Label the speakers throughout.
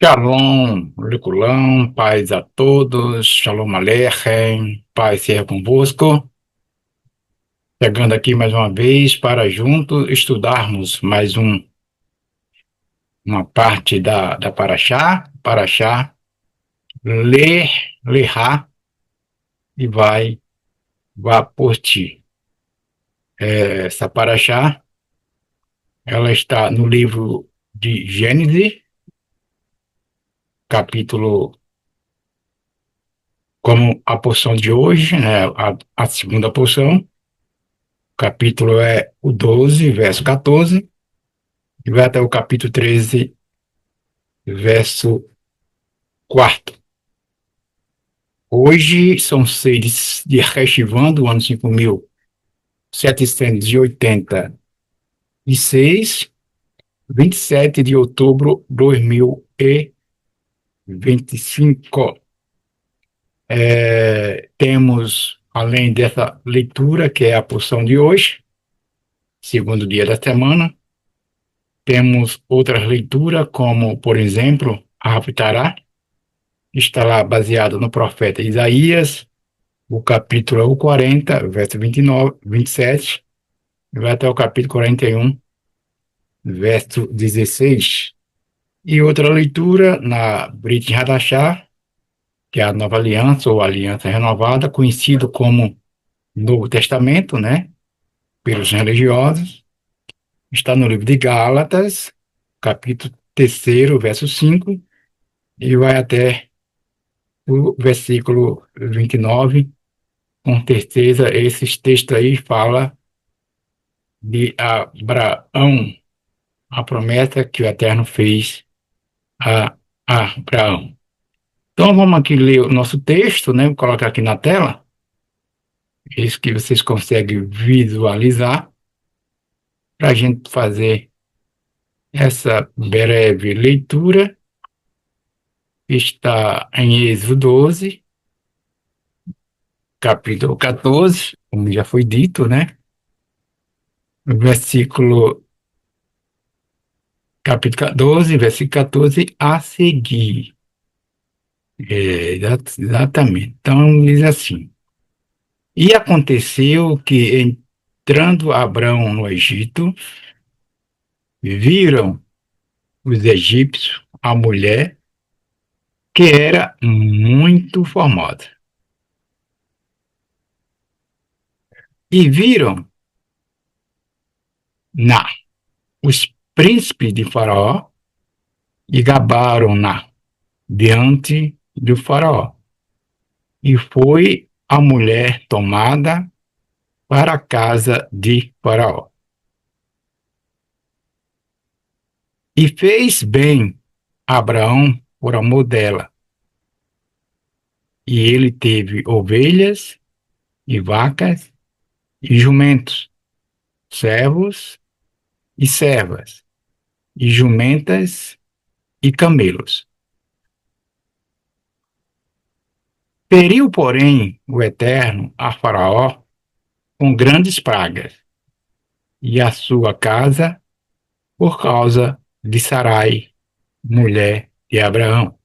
Speaker 1: Shalom, Liculão, paz a todos, Shalom Aleichem, paz seja convosco. Chegando aqui mais uma vez para juntos estudarmos uma parte da Paraxá, ler, lerá e vá por ti. Essa Paraxá, ela está no livro de Gênesis, capítulo, como a porção de hoje, né, a segunda porção. O capítulo é o 12, verso 14, e vai até o capítulo 13, verso 4. Hoje são 6 de Reshivã, do ano 5.786, 27 de outubro de 2025. Temos, além dessa leitura, que é a porção de hoje, segundo dia da semana, temos outras leituras, como, por exemplo, a Haftarah, está lá baseado no profeta Isaías, o capítulo é o 40, verso 29, 27, e vai até o capítulo 41, verso 16. E outra leitura na Brit Hadashah, que é a Nova Aliança ou Aliança Renovada, conhecido como Novo Testamento, né, pelos religiosos, está no livro de Gálatas, capítulo 3, verso 5, e vai até o versículo 29. Com certeza, esses textos aí falam de Abraão, a promessa que o Eterno fez a Abraão. Então, vamos aqui ler o nosso texto, né? Vou colocar aqui na tela, isso que vocês conseguem visualizar, para a gente fazer essa breve leitura. Está em Êxodo 12, capítulo 14, como já foi dito, né? Versículo, capítulo 12, versículo 14 a seguir. Exatamente. Então, diz assim: E aconteceu que, entrando Abrão no Egito, viram os egípcios a mulher que era muito formosa. E viram na os príncipes de Faraó e gabaram-na diante do Faraó. E foi a mulher tomada para a casa de Faraó. E fez bem Abraão por amor dela. E ele teve ovelhas e vacas e jumentos, servos e servas, e jumentas e camelos. Feriu, porém, o Eterno a Faraó com grandes pragas, e a sua casa por causa de Sarai, mulher de Abraão.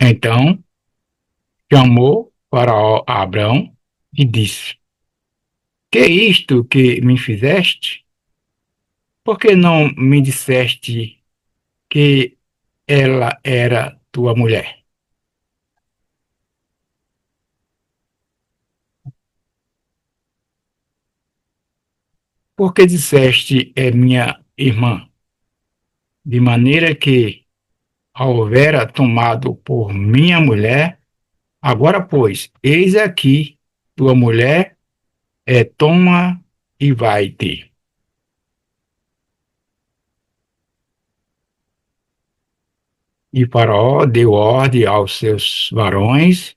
Speaker 1: Então chamou Faraó a Abraão e disse: Que é isto que me fizeste? Por que não me disseste que ela era tua mulher? Porque disseste é minha irmã, de maneira que a houvera tomado por minha mulher, agora, pois, eis aqui tua mulher, toma e vai ter. E Faraó deu ordem aos seus varões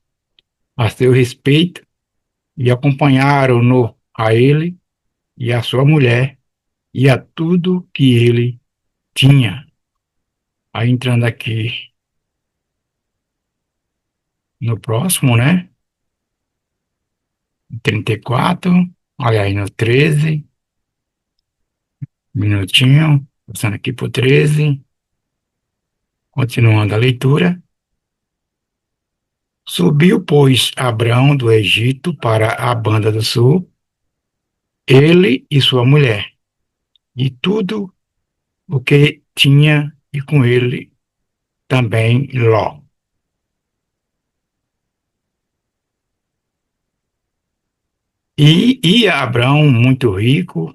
Speaker 1: a seu respeito, e acompanharam-no a ele e a sua mulher, e a tudo que ele tinha. Aí entrando aqui no próximo, né? 34, olha aí no 13, minutinho. Passando aqui por 13, continuando a leitura. Subiu, pois, Abrão do Egito para a banda do sul, ele e sua mulher, e tudo o que tinha, e com ele também Ló. E ia Abrão muito rico,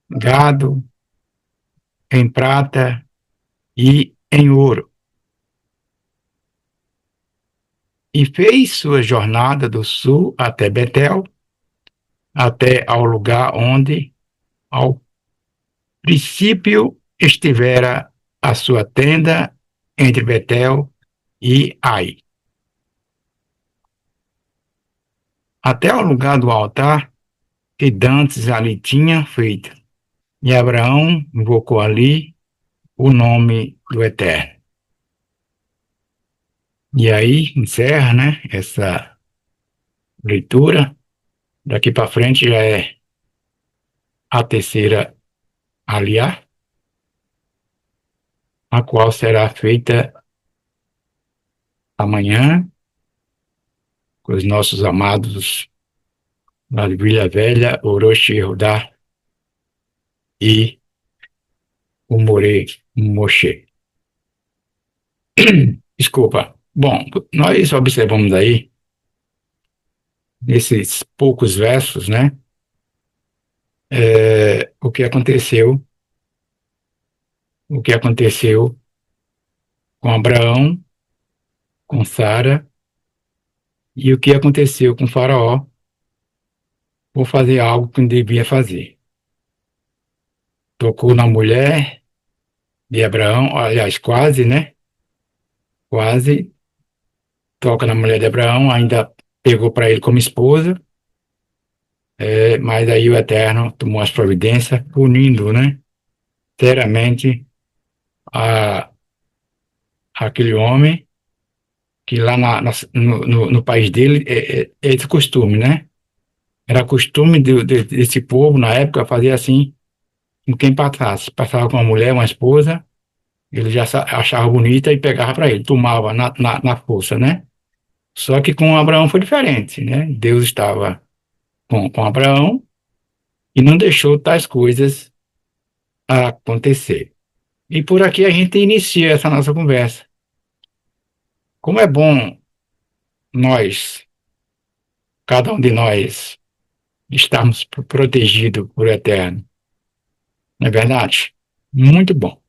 Speaker 1: gado, em prata e em ouro, e fez sua jornada do sul até Betel, até ao lugar onde, ao princípio, estivera a sua tenda entre Betel e Ai, até ao lugar do altar que dantes ali tinha feito. E Abraão invocou ali o nome do Eterno. E aí encerra, né, essa leitura. Daqui para frente já é a terceira aliá, a qual será feita amanhã com os nossos amados da Vila Velha, Orochi Rodá e o More Moshe. Desculpa. Bom, nós observamos aí, nesses poucos versos, né, o que aconteceu com Abraão, com Sara, e o que aconteceu com Faraó por fazer algo que não devia fazer. Tocou na mulher de Abraão, aliás, quase, né? Quase toca na mulher de Abraão, ainda pegou para ele como esposa, mas aí o Eterno tomou as providências, punindo, né? Seriamente a, aquele homem que lá no país dele é esse costume, né? Era costume desse povo, na época, fazer assim com quem passasse. Passava com uma mulher, uma esposa, ele já achava bonita e pegava para ele, tomava na força, né? Só que com Abraão foi diferente, né? Deus estava com Abraão e não deixou tais coisas acontecer. E por aqui a gente inicia essa nossa conversa. Como é bom nós, cada um de nós, estarmos protegidos por Eterno, não é verdade? Muito bom.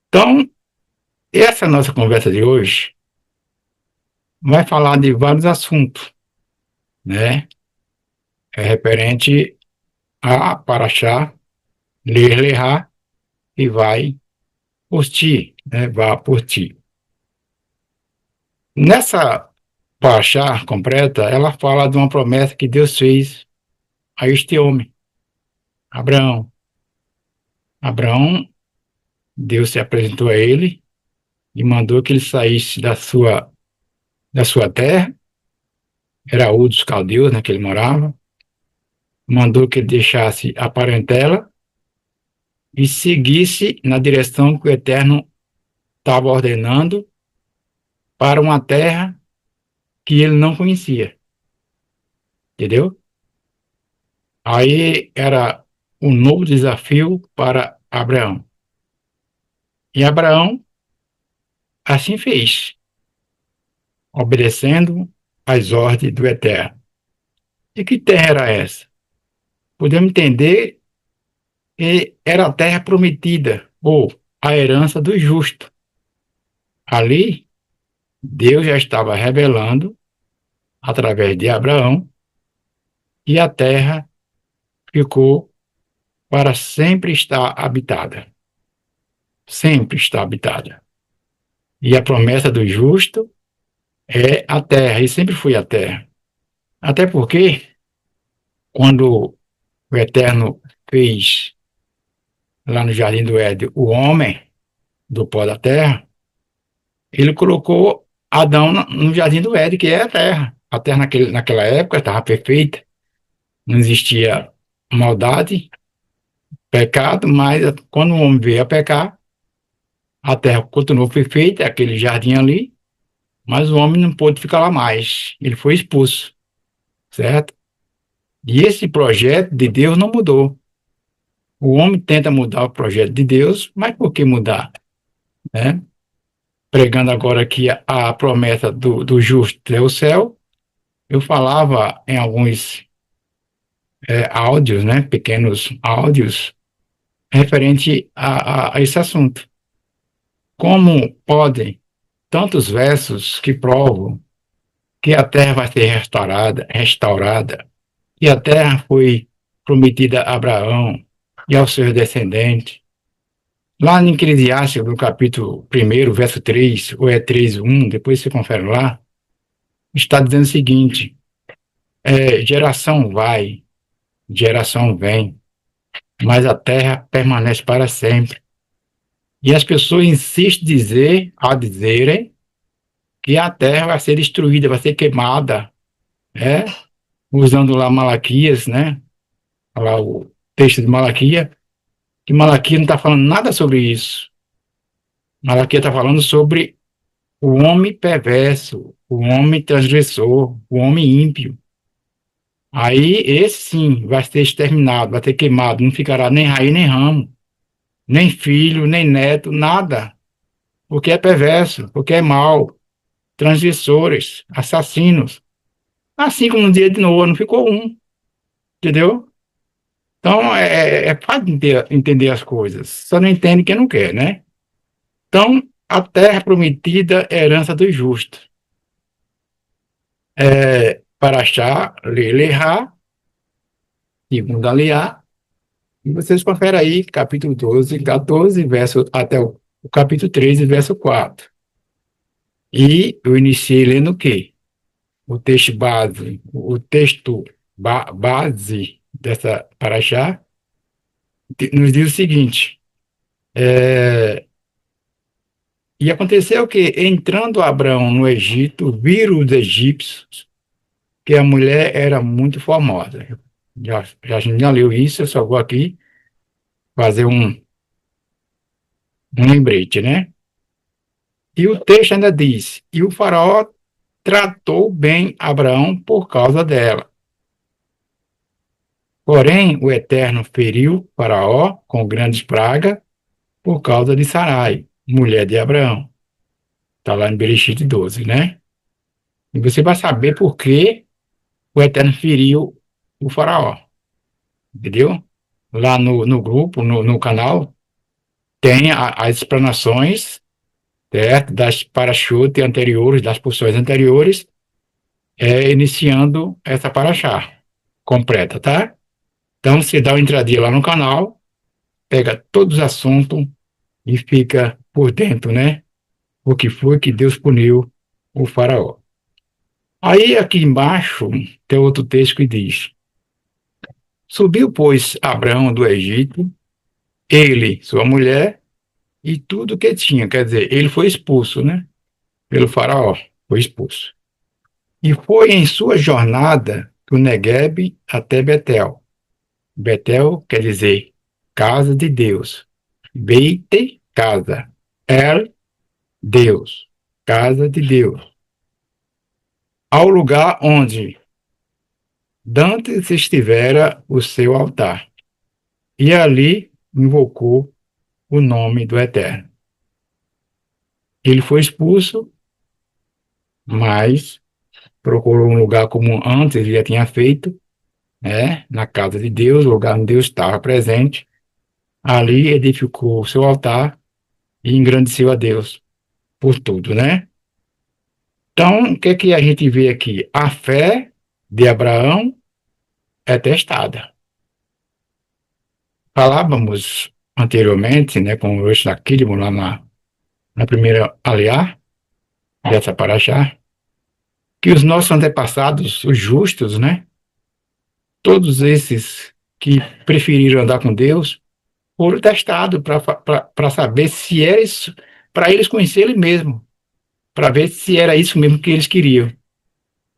Speaker 1: Então, essa nossa conversa de hoje vai falar de vários assuntos, né? É referente a Paraxá, ler, lerá e vai por ti, né? Vá por ti. Nessa Paraxá completa, ela fala de uma promessa que Deus fez a este homem, Abraão. Abraão, Deus se apresentou a ele e mandou que ele saísse da sua terra, era Ur dos Caldeus, né, que ele morava, mandou que ele deixasse a parentela e seguisse na direção que o Eterno estava ordenando para uma terra que ele não conhecia, entendeu? Aí era um novo desafio para Abraão. E Abraão assim fez, obedecendo às ordens do Eterno. E que terra era essa? Podemos entender que era a terra prometida, ou a herança do justo. Ali, Deus já estava revelando, através de Abraão, que a terra ficou para sempre estar habitada. Sempre está habitada. E a promessa do justo é a terra, e sempre foi a terra. Até porque, quando o Eterno fez, lá no Jardim do Éden, o homem do pó da terra, ele colocou Adão no Jardim do Éden, que é a terra. A terra naquela época estava perfeita, não existia maldade, pecado, mas quando o homem veio a pecar, a terra continuou perfeita, aquele jardim ali, mas o homem não pôde ficar lá mais. Ele foi expulso, certo? E esse projeto de Deus não mudou. O homem tenta mudar o projeto de Deus, mas por que mudar, né? Pregando agora aqui a promessa do justo é o céu, eu falava em alguns áudios, né, pequenos áudios, referente a esse assunto. Como podem tantos versos que provam que a terra vai ser restaurada, e a terra foi prometida a Abraão e aos seus descendentes. Lá em Eclesiastes, no capítulo 1, verso 3, ou é 3:1, depois você confere lá, está dizendo o seguinte: geração vai, geração vem, mas a terra permanece para sempre. E as pessoas insistem a dizerem que a terra vai ser destruída, vai ser queimada, é? Usando lá Malaquias, né? Lá o texto de Malaquias, que Malaquias não está falando nada sobre isso. Malaquias está falando sobre o homem perverso, o homem transgressor, o homem ímpio. Aí esse sim vai ser exterminado, vai ser queimado, não ficará nem raiz nem ramo, nem filho, nem neto, nada, porque é perverso, porque é mau, transgressores, assassinos. Assim como no dia de Noa, não ficou um, entendeu? Então é fácil de entender as coisas, só não entende quem não quer, né? Então, a terra prometida é a herança dos justos. Paraxá, Lelehá, segundo Aliá, e vocês conferem aí, capítulo 12, 14, verso, até o capítulo 13, verso 4. E eu iniciei lendo o quê? O texto base dessa paraxá nos diz o seguinte: e aconteceu que, entrando Abraão no Egito, viram os egípcios que a mulher era muito formosa. Já leu isso, eu só vou aqui fazer um lembrete, né? E o texto ainda diz: e o faraó tratou bem Abraão por causa dela. Porém, o Eterno feriu Faraó com grandes pragas por causa de Sarai, mulher de Abraão. Está lá em Bereshit 12, né? E você vai saber por que o Eterno feriu o Faraó, entendeu? Lá no grupo, no canal, tem as explanações, certo? Das parachutes anteriores, das porções anteriores, iniciando essa paraxá completa, tá? Então, você dá uma entradinha lá no canal, pega todos os assuntos e fica por dentro, né? O que foi que Deus puniu o faraó. Aí, aqui embaixo, tem outro texto que diz: subiu, pois, Abraão do Egito, ele, sua mulher, e tudo que tinha. Quer dizer, ele foi expulso, né? Pelo faraó, foi expulso. E foi em sua jornada do Neguebe até Betel. Betel quer dizer casa de Deus. Beite, casa. El, Deus. Casa de Deus. Ao lugar onde dantes estivera o seu altar. E ali invocou o nome do Eterno. Ele foi expulso, mas procurou um lugar como antes ele já tinha feito, né, na casa de Deus, o lugar onde Deus estava presente. Ali edificou o seu altar e engrandeceu a Deus por tudo, né? Então, o que é que a gente vê aqui? A fé de Abraão é testada. Falávamos anteriormente, né, com o Esnaquilmo, lá na primeira aliá dessa paraxá, que os nossos antepassados, os justos, né, todos esses que preferiram andar com Deus, foram testados para saber se era isso, para eles conhecer Ele mesmo, para ver se era isso mesmo que eles queriam.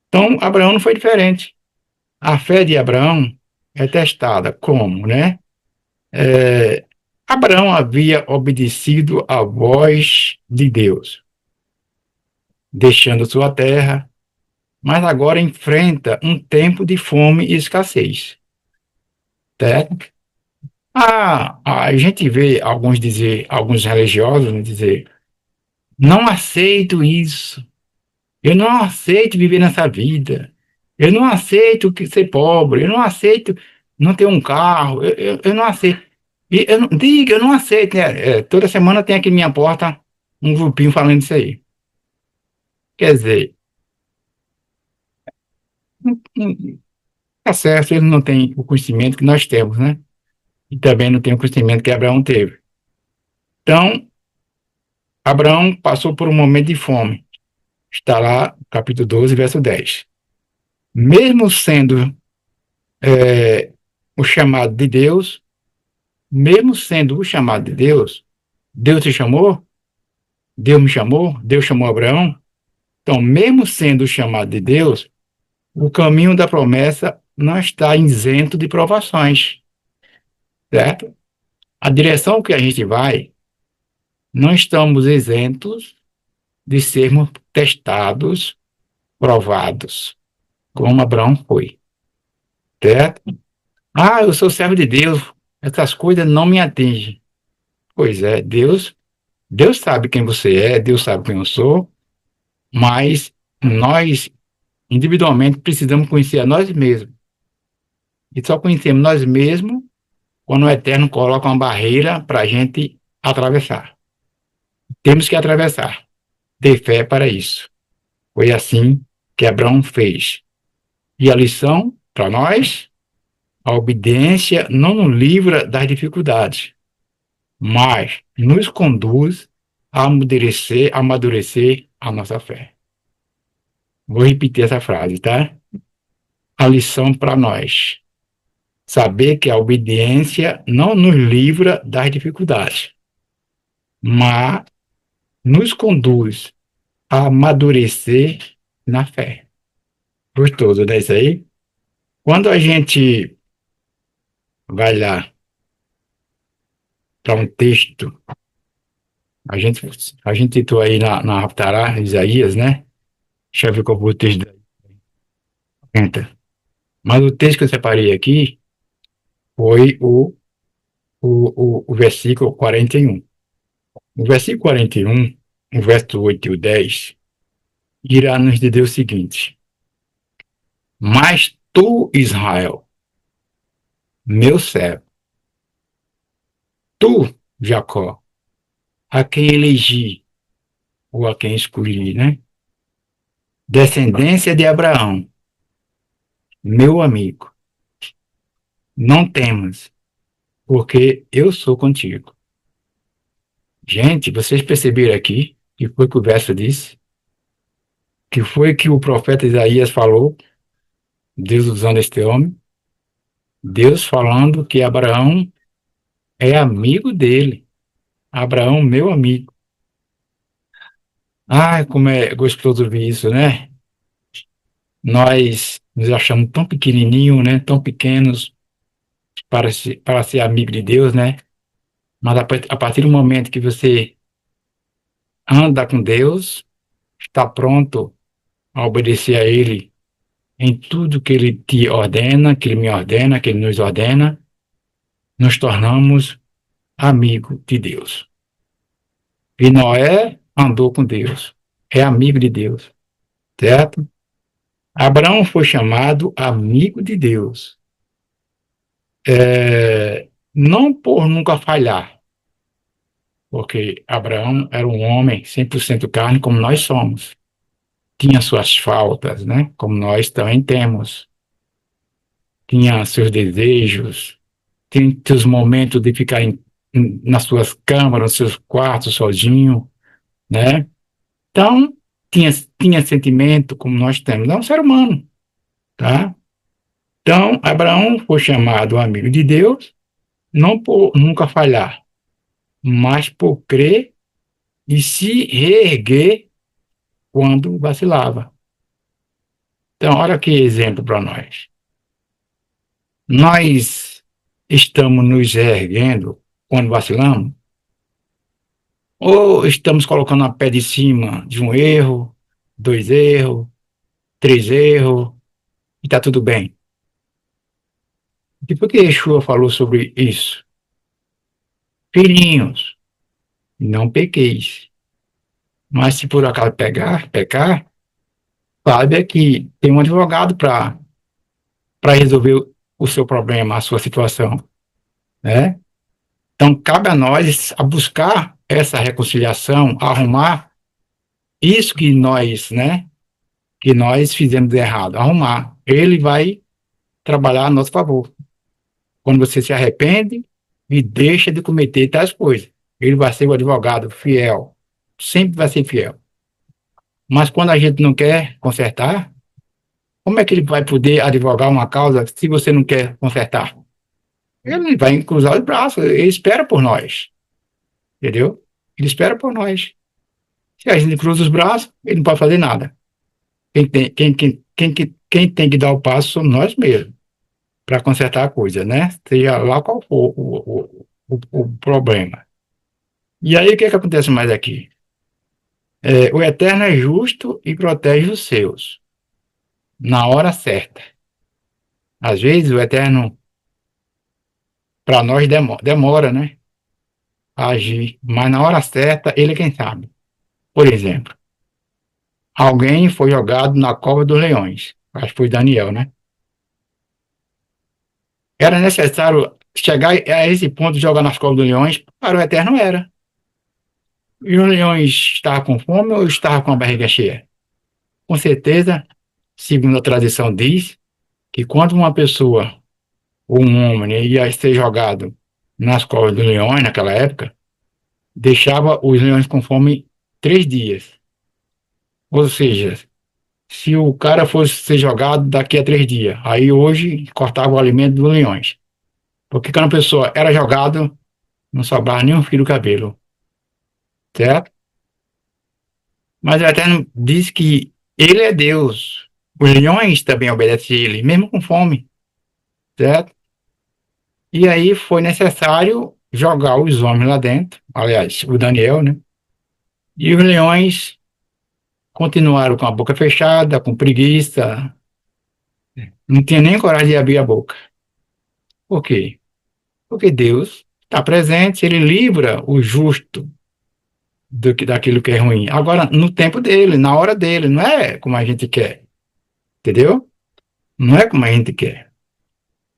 Speaker 1: Então, Abraão não foi diferente. A fé de Abraão é testada como, né? É, Abraão havia obedecido à voz de Deus, deixando sua terra, mas agora enfrenta um tempo de fome e escassez. Certo? A gente vê alguns religiosos dizer, não aceito isso, eu não aceito viver nessa vida, eu não aceito ser pobre, eu não aceito não ter um carro, eu não aceito. E eu não aceito, né? Toda semana tem aqui na minha porta um grupinho falando isso aí. Quer dizer, tá certo, ele não tem o conhecimento que nós temos, né? E também não tem o conhecimento que Abraão teve. Então, Abraão passou por um momento de fome. Está lá, capítulo 12, verso 10. Mesmo sendo o chamado de Deus, mesmo sendo o chamado de Deus, Deus te chamou, Deus me chamou, Deus chamou Abraão. Então, mesmo sendo o chamado de Deus, o caminho da promessa não está isento de provações, certo? A direção que a gente vai, não estamos isentos de sermos testados, provados, como Abraão foi, certo? Ah, eu sou servo de Deus, essas coisas não me atingem. Pois é, Deus sabe quem você é, Deus sabe quem eu sou, mas nós, individualmente, precisamos conhecer a nós mesmos. E só conhecemos nós mesmos quando o Eterno coloca uma barreira para a gente atravessar. Temos que atravessar, ter fé para isso. Foi assim que Abraão fez. E a lição para nós, a obediência não nos livra das dificuldades, mas nos conduz a amadurecer a nossa fé. Vou repetir essa frase, tá? A lição para nós. Saber que a obediência não nos livra das dificuldades, mas nos conduz a amadurecer na fé. Gostoso, né? Isso aí? Quando a gente vai lá para um texto, a gente, a gente citou aí na Haftarah, Isaías, né? Deixa eu ver qual foi o texto da Entra. Mas o texto que eu separei aqui foi o versículo 41. O versículo 41, o verso 8 e o 10, irá nos dizer o seguinte: Mas tu, Israel, meu servo, tu, Jacó, a quem elegi, ou a quem escolhi, né? Descendência de Abraão, meu amigo, não temas, porque eu sou contigo. Gente, vocês perceberam aqui que foi que o verso disse? Que foi que o profeta Isaías falou, Deus usando este homem? Deus falando que Abraão é amigo dele. Abraão, meu amigo. Ah, como é gostoso ver isso, né? Nós nos achamos tão pequenininhos, né? Tão pequenos para ser amigo de Deus, né? Mas a partir do momento que você anda com Deus, está pronto a obedecer a Ele em tudo que Ele te ordena, que Ele me ordena, que Ele nos ordena, nos tornamos amigo de Deus. E Noé andou com Deus, é amigo de Deus, certo? Abraão foi chamado amigo de Deus, não por nunca falhar, porque Abraão era um homem 100% carne, como nós somos. Tinha suas faltas, né? Como nós também temos. Tinha seus desejos, tinha seus momentos de ficar nas suas câmaras, nos seus quartos, sozinho, né? Então, tinha, tinha sentimento, como nós temos. É um ser humano, tá? Então, Abraão foi chamado amigo de Deus, não por nunca falhar, mas por crer e se reerguer quando vacilava. Então, olha que exemplo para nós. Nós estamos nos erguendo quando vacilamos? Ou estamos colocando a pé de cima de um erro, dois erros, três erros, e está tudo bem? E por que Yeshua falou sobre isso? Filhinhos, não pequeis. Mas se por acaso pecar, saiba que tem um advogado para resolver o seu problema, a sua situação, né? Então, cabe a nós a buscar essa reconciliação, arrumar isso que nós, né, que nós fizemos de errado, arrumar. Ele vai trabalhar a nosso favor. Quando você se arrepende e deixa de cometer tais coisas, ele vai ser o advogado fiel, sempre vai ser fiel. Mas quando a gente não quer consertar, como é que ele vai poder advogar uma causa se você não quer consertar? Ele vai cruzar os braços, ele espera por nós, entendeu? Ele espera por nós. Se a gente cruza os braços, ele não pode fazer nada. Quem tem que dar o passo somos nós mesmos, para consertar a coisa, né? Seja lá qual for o problema. E aí, o que é que acontece mais aqui? O Eterno é justo e protege os seus, na hora certa. Às vezes, o Eterno, para nós, demora, né? A agir, mas na hora certa, ele é quem sabe. Por exemplo, alguém foi jogado na cova dos leões. Acho que foi Daniel, né? Era necessário chegar a esse ponto de jogar nas covas dos leões? Para o Eterno era. E os leões estavam com fome ou estavam com a barriga cheia? Com certeza, segundo a tradição diz, que quando uma pessoa ou um homem ia ser jogado nas covas dos leões naquela época, deixava os leões com fome 3 dias. Ou seja, se o cara fosse ser jogado daqui a 3 dias, aí hoje cortava o alimento dos leões. Porque quando a pessoa era jogado, não sobrava nem um fio do cabelo, certo? Mas o Eterno diz que ele é Deus. Os leões também obedecem a ele, mesmo com fome, certo? E aí foi necessário jogar os homens lá dentro, aliás, o Daniel, né? E os leões continuaram com a boca fechada, com preguiça, não tinha nem coragem de abrir a boca. Por quê? Porque Deus está presente, ele livra o justo daquilo que é ruim. Agora, no tempo dele, na hora dele, não é como a gente quer, entendeu? Não é como a gente quer.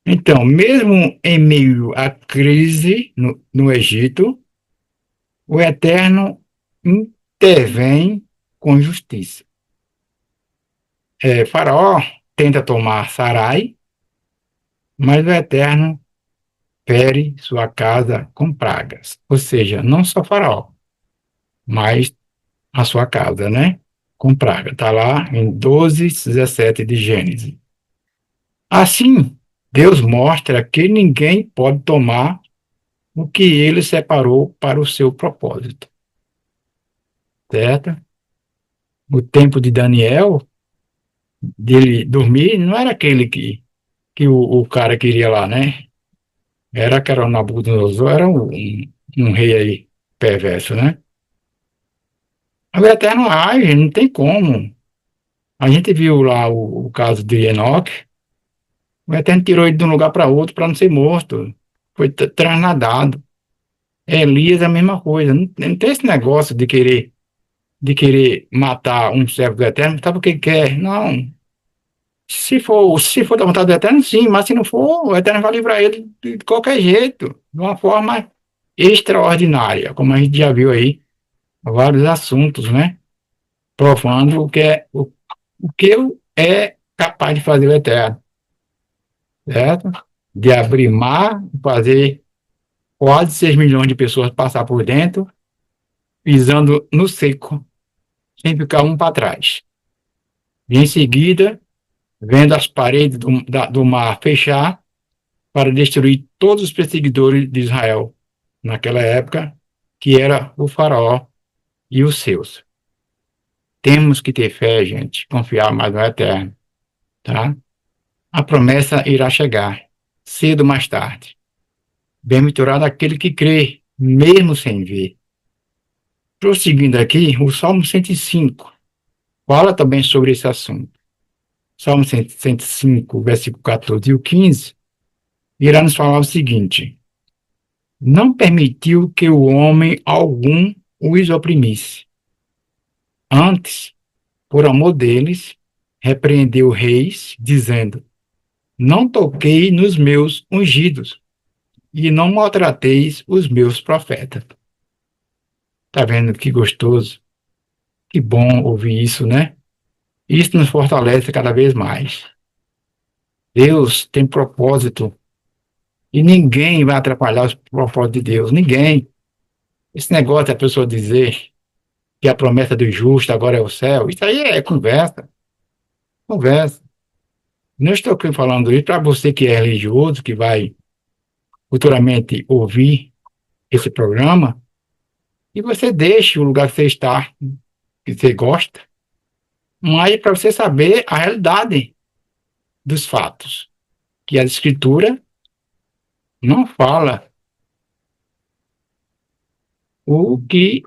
Speaker 1: Então, mesmo em meio à crise no Egito, o Eterno intervém com justiça. Faraó tenta tomar Sarai, mas o Eterno fere sua casa com pragas. Ou seja, não só Faraó, mas a sua casa, né? Com praga. Está lá em 12:17 de Gênesis. Assim, Deus mostra que ninguém pode tomar o que ele separou para o seu propósito, certo? O tempo de Daniel, dele dormir, não era aquele que o cara queria lá, né? Era que era o Nabucodonosor, era um rei aí perverso, né? O Eterno age, não tem como. A gente viu lá o caso de Enoque, o Eterno tirou ele de um lugar para outro para não ser morto. Foi transladado. Elias é a mesma coisa. Não tem esse negócio de querer matar um servo do Eterno, sabe o que quer? Não. Se for da vontade do Eterno, sim, mas se não for, o Eterno vai livrar ele de qualquer jeito, de uma forma extraordinária, como a gente já viu aí, vários assuntos, né? Provando o que é capaz de fazer o Eterno, certo? De abrir mar, fazer quase 6 milhões de pessoas passar por dentro, pisando no seco, sem ficar um para trás. E em seguida, vendo as paredes do mar fechar para destruir todos os perseguidores de Israel naquela época, que era o faraó e os seus. Temos que ter fé, gente, confiar mais no Eterno, tá? A promessa irá chegar, cedo ou mais tarde. Bem-aventurado aquele que crê, mesmo sem ver. Prosseguindo aqui, o Salmo 105 fala também sobre esse assunto. Salmo 105, versículo 14 e o 15, irá nos falar o seguinte: não permitiu que o homem algum os oprimisse. Antes, por amor deles, repreendeu reis, dizendo: não toquei nos meus ungidos, e não maltrateis os meus profetas. Tá vendo que gostoso? Que bom ouvir isso, né? Isso nos fortalece cada vez mais. Deus tem propósito e ninguém vai atrapalhar os propósitos de Deus. Ninguém. Esse negócio da pessoa dizer que a promessa do justo agora é o céu, isso aí é conversa. Conversa. Não estou aqui falando isso para você que é religioso, que vai futuramente ouvir esse programa, e você deixe o lugar que você está, que você gosta, mas para você saber a realidade dos fatos, que a Escritura não fala o que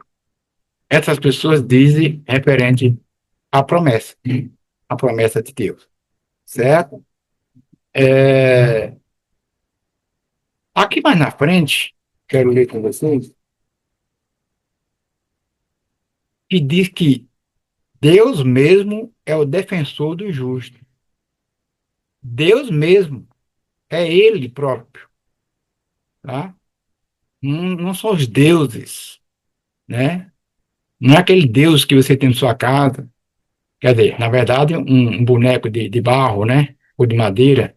Speaker 1: essas pessoas dizem referente à promessa de Deus, certo? É, aqui mais na frente, quero ler com vocês, que diz que Deus mesmo é o defensor do justo. Deus mesmo é Ele próprio, tá? Não são os deuses, né? Não é aquele Deus que você tem na sua casa. Quer dizer, na verdade, um boneco de barro, né? Ou de madeira,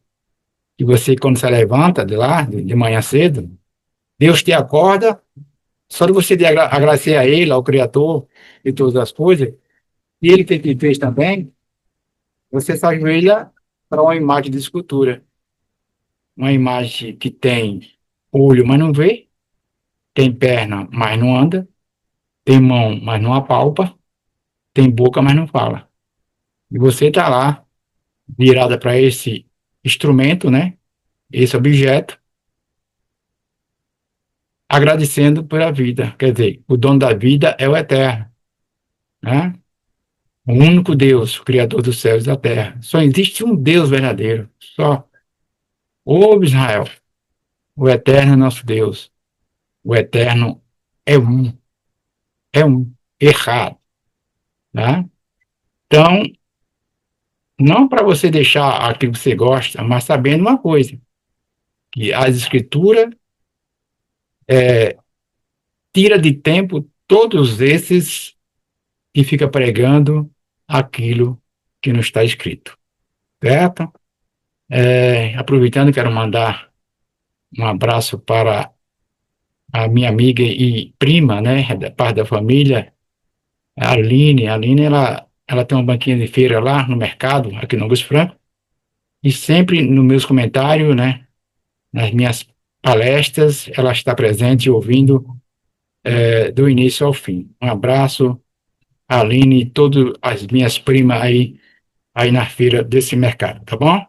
Speaker 1: que você, quando se levanta de lá, de manhã cedo, Deus te acorda, só de você agradecer a Ele, ao Criador de todas as coisas, e Ele que te fez também, você se ajoelha para uma imagem de escultura. Uma imagem que tem olho, mas não vê, tem perna, mas não anda, tem mão, mas não apalpa, tem boca, mas não fala. E você está lá, virada para esse instrumento, né? Esse objeto, agradecendo pela vida. Quer dizer, o dono da vida é o eterno, né? O único Deus, o Criador dos céus e da terra. Só existe um Deus verdadeiro. Só. Ô Israel, o eterno é nosso Deus. O eterno é um. É um. Errado. Tá? Então, não para você deixar aquilo que você gosta, mas sabendo uma coisa, que as escrituras tira de tempo todos esses que fica pregando aquilo que não está escrito. Certo? Aproveitando, quero mandar um abraço para a minha amiga e prima, né, da parte da família, a Aline. A Aline, ela tem uma banquinha de feira lá no mercado, aqui no Augusto Franco, e sempre nos meus comentários, né, nas minhas palestras, ela está presente ouvindo do início ao fim. Um abraço, Aline e todas as minhas primas aí na feira desse mercado, tá bom?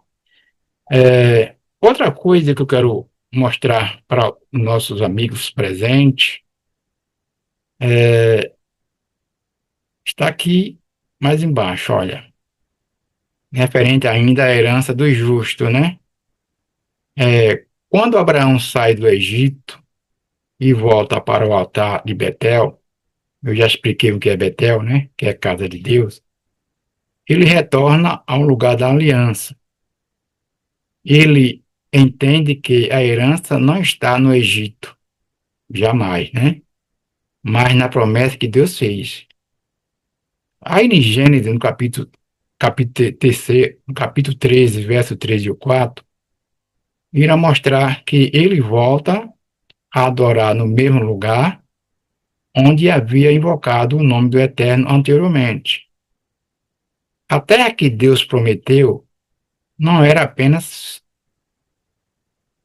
Speaker 1: Outra coisa que eu quero mostrar para nossos amigos presentes está aqui mais embaixo, olha, referente ainda à herança do justo, né? Quando Abraão sai do Egito e volta para o altar de Betel, eu já expliquei o que é Betel, né? Que é a casa de Deus. Ele retorna ao lugar da aliança. Ele entende que a herança não está no Egito, jamais, né? Mas na promessa que Deus fez. Aí em Gênesis, capítulo 13, no capítulo 13, verso 13 e 4, irá mostrar que ele volta a adorar no mesmo lugar onde havia invocado o nome do Eterno anteriormente. A terra que Deus prometeu não era apenas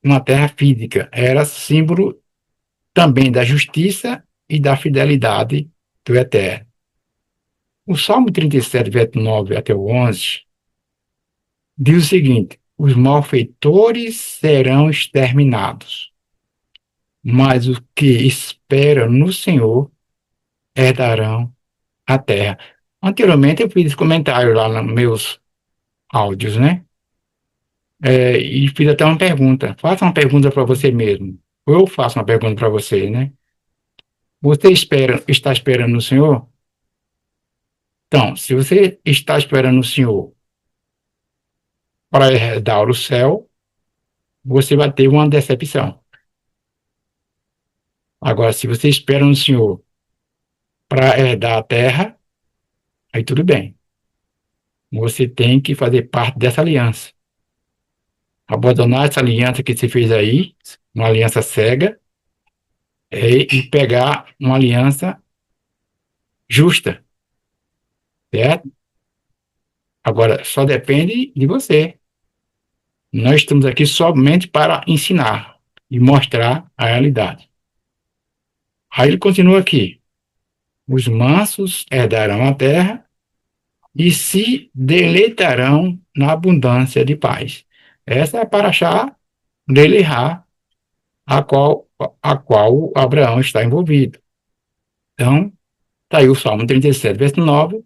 Speaker 1: uma terra física, era símbolo também da justiça e da fidelidade do Eterno. O Salmo 37, verso 9 até o 11, diz o seguinte: os malfeitores serão exterminados. mas os que esperam no Senhor herdarão a terra. Anteriormente eu fiz esse comentário lá nos meus áudios, né? E fiz até uma pergunta. Faça uma pergunta para você mesmo. Ou eu faço uma pergunta para você, né? Você está esperando no Senhor? Então, se você está esperando no Senhor para herdar o céu, você vai ter uma decepção. Agora, se você espera no Senhor para herdar a terra, aí tudo bem. Você tem que fazer parte dessa aliança. Abandonar essa aliança que você fez aí, uma aliança cega, e pegar uma aliança justa, certo? Agora, só depende de você. Nós estamos aqui somente para ensinar e mostrar a realidade. Aí ele continua aqui: os mansos herdarão a terra e se deleitarão na abundância de paz. Essa é a paraxá de Elihá, a qual Abraão está envolvido. Então, está aí o Salmo 37, verso 9,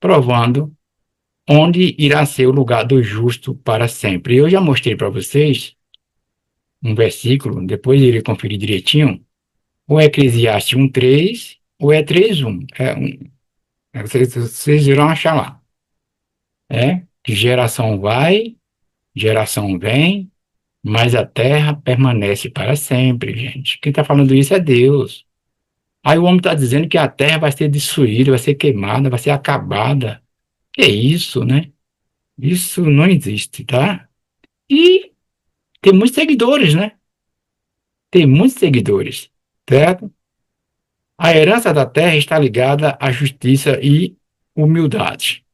Speaker 1: provando onde irá ser o lugar do justo para sempre. Eu já mostrei para vocês um versículo, depois irei conferir direitinho, ou é Eclesiastes 1:3, ou é 3:1. Vocês irão achar lá. Que geração vai, geração vem, mas a terra permanece para sempre, gente. Quem está falando isso é Deus. Aí o homem está dizendo que a terra vai ser destruída, vai ser queimada, vai ser acabada. Que é isso, né? Isso não existe, tá? E tem muitos seguidores, né? Tem muitos seguidores, certo? A herança da terra está ligada à justiça e humildade.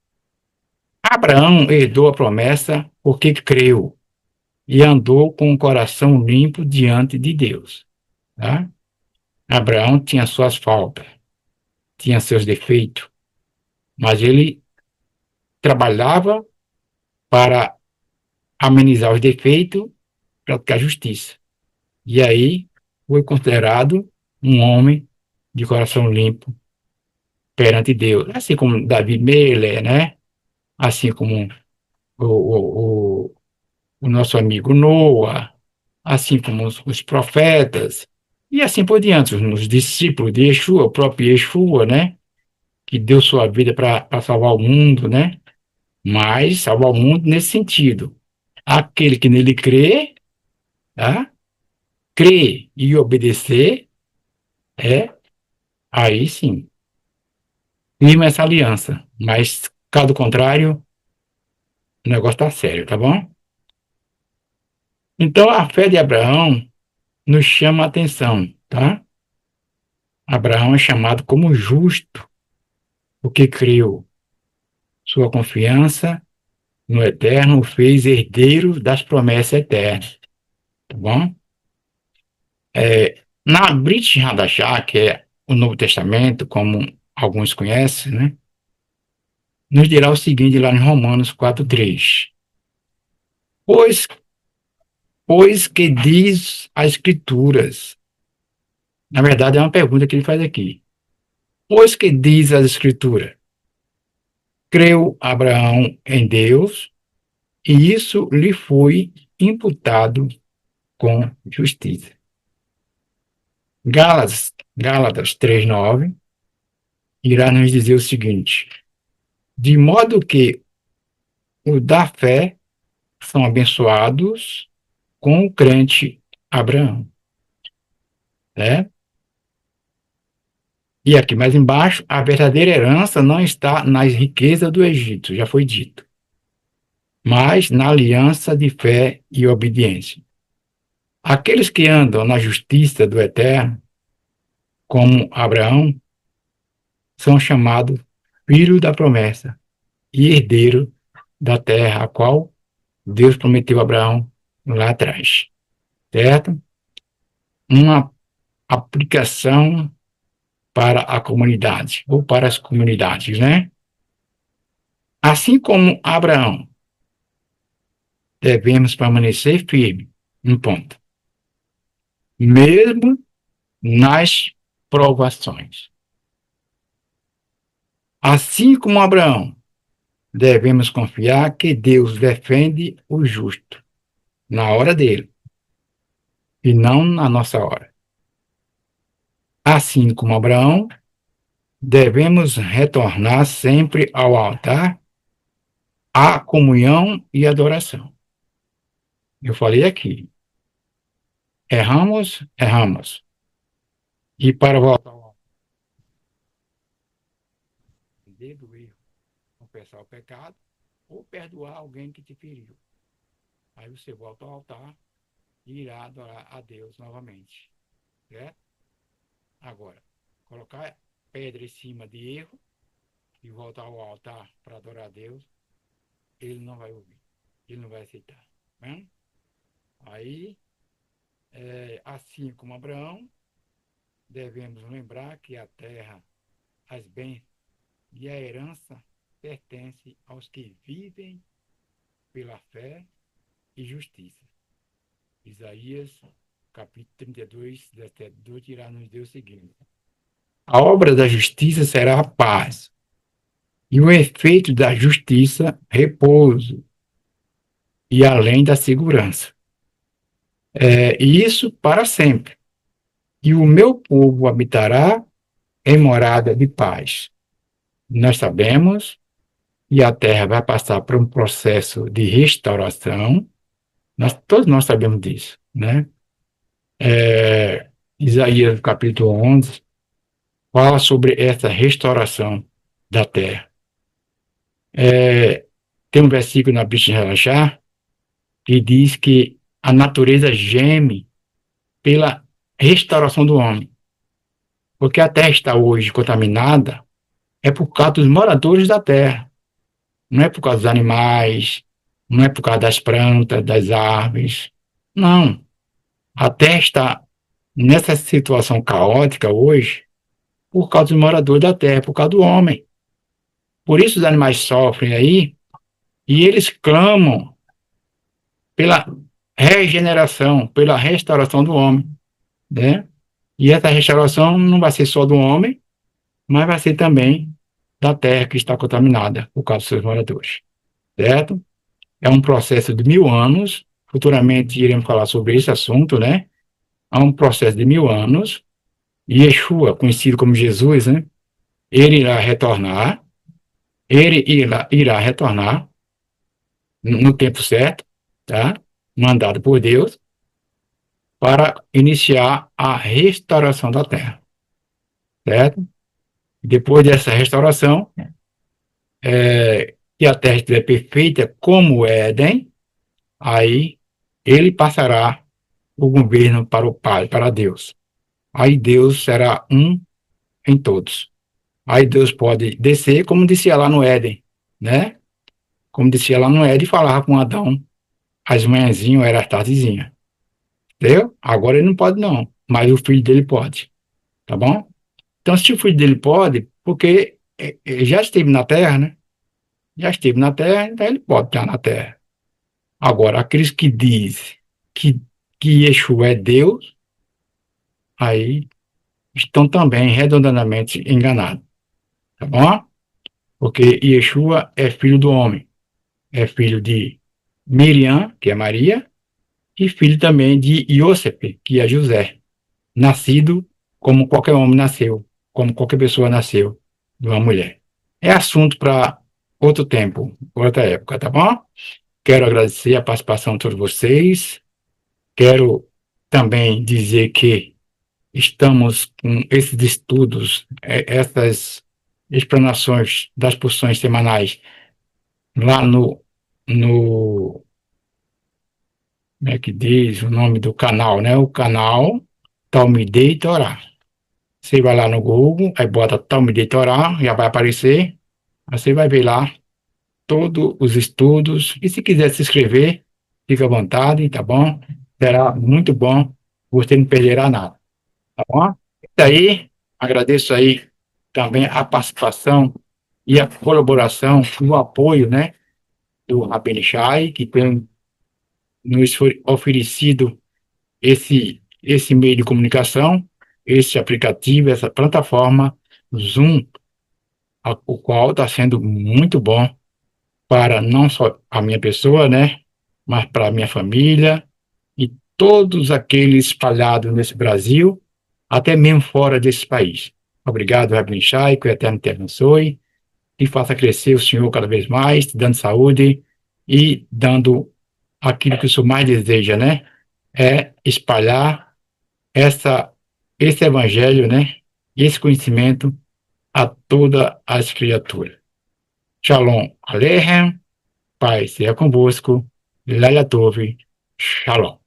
Speaker 1: Abraão herdou a promessa porque creu e andou com o coração limpo diante de Deus, tá? Abraão tinha suas faltas, tinha seus defeitos, mas ele trabalhava para amenizar os defeitos, praticar justiça. E aí foi considerado um homem de coração limpo perante Deus, assim como Davi Mele, né? Assim como o nosso amigo Noa, assim como os profetas, e assim por diante, os discípulos de Yeshua, o próprio Yeshua, né? Que deu sua vida para salvar o mundo, né? Mas salvar o mundo nesse sentido. Aquele que nele crê, tá? Crer e obedecer, aí sim, firma essa aliança. Mas, caso contrário, o negócio tá sério, tá bom? Então, a fé de Abraão nos chama a atenção, tá? Abraão é chamado como justo, porque creu. Sua confiança no Eterno o fez herdeiro das promessas eternas, tá bom? Na Brit Hadashah, que é o Novo Testamento, como alguns conhecem, né? Nos dirá o seguinte lá em Romanos 4:3. Pois, pois que diz as Escrituras. Na verdade, é uma pergunta que ele faz aqui. Pois que diz as Escrituras. Creu Abraão em Deus, e isso lhe foi imputado com justiça. Gálatas 3:9 irá nos dizer o seguinte: de modo que os da fé são abençoados com o crente Abraão, né? E aqui mais embaixo, a verdadeira herança não está nas riquezas do Egito, já foi dito, mas na aliança de fé e obediência. Aqueles que andam na justiça do Eterno, como Abraão, são chamados filhos da promessa e herdeiro da terra, a qual Deus prometeu a Abraão lá atrás, certo? Uma aplicação para a comunidade, ou para as comunidades, né? Assim como Abraão, devemos permanecer firme, um ponto. mesmo nas provações. Assim como Abraão, devemos confiar que Deus defende o justo na hora dele e não na nossa hora. Assim como Abraão, devemos retornar sempre ao altar, à comunhão e adoração. Eu falei aqui, erramos, erramos. E para voltar ao entender do erro, confessar o pecado ou perdoar alguém que te feriu. Aí você volta ao altar e irá adorar a Deus novamente. Certo? Agora, colocar pedra em cima de erro e voltar ao altar para adorar a Deus, ele não vai ouvir, ele não vai aceitar. Né? Aí, assim como Abraão, devemos lembrar que a terra, as bens e a herança pertencem aos que vivem pela fé e justiça. Isaías, capítulo 32, 17, irá nos dizer o seguinte: a obra da justiça será a paz, e o efeito da justiça, repouso, e além da segurança. E isso para sempre. E o meu povo habitará em morada de paz. Nós sabemos que a terra vai passar por um processo de restauração, todos nós sabemos disso, né? Isaías capítulo 11 fala sobre essa restauração da terra. Tem um versículo na Bíblia de Relaxar que diz que a natureza geme pela restauração do homem. Porque a terra está hoje contaminada é por causa dos moradores da terra. Não é por causa dos animais, não é por causa das plantas, das árvores. Não. A terra está nessa situação caótica hoje por causa dos moradores da terra, por causa do homem. Por isso os animais sofrem aí e eles clamam pela regeneração, pela restauração do homem, né? E essa restauração não vai ser só do homem, mas vai ser também da terra que está contaminada por causa dos seus moradores, certo? É um processo de 1000 anos, futuramente iremos falar sobre esse assunto, né? É um processo de 1000 anos, e Yeshua, conhecido como Jesus, né? Ele irá retornar, irá retornar no tempo certo, tá? Mandado por Deus, para iniciar a restauração da terra, certo? Depois dessa restauração, que a terra estiver perfeita como o Éden, aí ele passará o governo para o Pai, para Deus. Aí Deus será um em todos. Aí Deus pode descer, como descia lá no Éden, né? Como descia lá no Éden e falava com Adão, as manhãzinhas era as tardezinhas. Entendeu? Agora ele não pode não, mas o filho dele pode, tá bom? Então, se o filho dele pode, porque ele já esteve na terra, né? Já esteve na terra, então ele pode estar na terra. Agora, aqueles que dizem que, que Yeshua é Deus, aí estão também redondamente enganados, tá bom? Porque Yeshua é filho do homem, é filho de Miriam, que é Maria, e filho também de Iosef, que é José, nascido como qualquer homem nasceu, como qualquer pessoa nasceu de uma mulher. É assunto para outro tempo, outra época, tá bom? Quero agradecer a participação de todos vocês. Quero também dizer que estamos com esses estudos, essas explanações das porções semanais lá no, como é que diz o nome do canal, né? O canal Talmidei Torá. Você vai lá no Google, aí bota Talmidei Torá, já vai aparecer. Aí você vai ver lá todos os estudos. E se quiser se inscrever, fica à vontade, tá bom? Será muito bom, você não perderá nada, tá bom? Isso aí, agradeço aí também a participação e a colaboração, o apoio, né, do Rabino Shai, que tem nos oferecido esse esse meio de comunicação, esse aplicativo, essa plataforma Zoom, o qual está sendo muito bom para não só a minha pessoa, né, mas para a minha família e todos aqueles espalhados nesse Brasil, até mesmo fora desse país. Obrigado, Rabino Shai, que o Eterno te abençoe e faça crescer o Senhor cada vez mais, te dando saúde e dando aquilo que o Senhor mais deseja, né? É espalhar essa, esse evangelho, né? E esse conhecimento a todas as criaturas. Shalom Aleichem, paz seja convosco, Laila Tov, Shalom.